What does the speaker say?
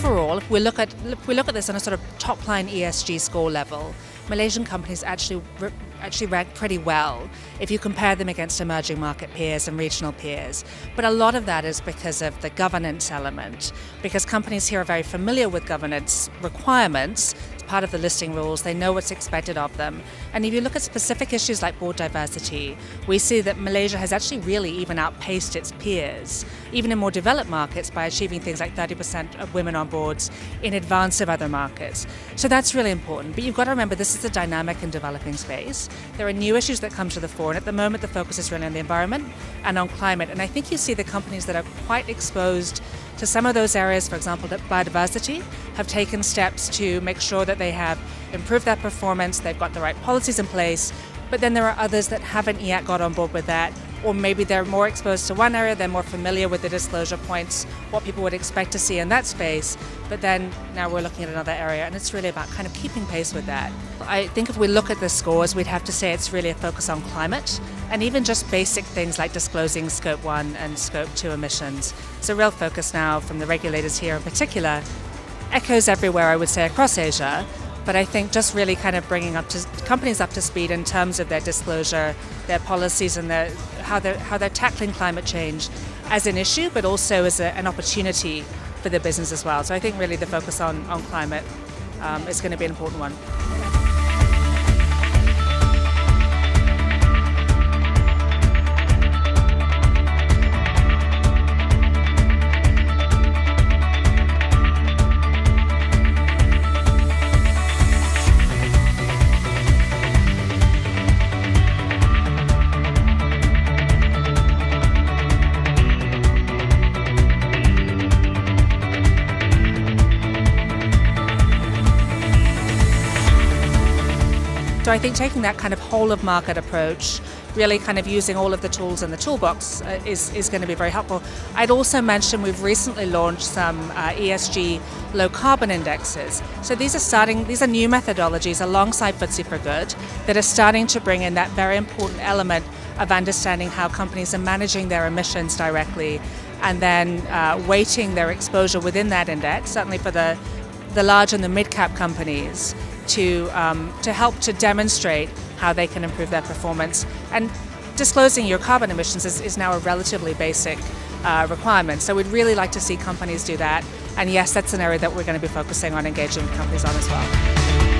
overall, if we look at this on a sort of top line ESG score level, Malaysian companies actually rank pretty well if you compare them against emerging market peers and regional peers. But a lot of that is because of the governance element, because companies here are very familiar with governance requirements. It's part of the listing rules. They know what's expected of them. And if you look at specific issues like board diversity, we see that Malaysia has actually really even outpaced its peers, even in more developed markets, by achieving things like 30% of women on boards in advance of other markets. So that's really important. But you've got to remember, this is a dynamic and developing space. There are new issues that come to the fore, and at the moment the focus is really on the environment and on climate. And I think you see the companies that are quite exposed to some of those areas, for example, that biodiversity, have taken steps to make sure that they have improved their performance, they've got the right policies in place, but then there are others that haven't yet got on board with that, or maybe they're more exposed to one area, they're more familiar with the disclosure points, what people would expect to see in that space, but then now we're looking at another area, and it's really about kind of keeping pace with that. I think if we look at the scores, we'd have to say it's really a focus on climate, and even just basic things like disclosing Scope 1 and Scope 2 emissions. It's a real focus now from the regulators here in particular, echoes everywhere, I would say, across Asia. But I think just really kind of bringing companies up to speed in terms of their disclosure, their policies, and how they're tackling climate change as an issue, but also as an opportunity for the business as well. So I think really the focus on climate is going to be an important one. So I think taking that kind of whole of market approach, really kind of using all of the tools in the toolbox is going to be very helpful. I'd also mention we've recently launched some ESG low carbon indexes. So these are new methodologies alongside FTSE for Good that are starting to bring in that very important element of understanding how companies are managing their emissions directly, and then weighting their exposure within that index, certainly for the large and the mid-cap companies, to help to demonstrate how they can improve their performance. And disclosing your carbon emissions is now a relatively basic requirement. So we'd really like to see companies do that. And yes, that's an area that we're going to be focusing on engaging companies on as well.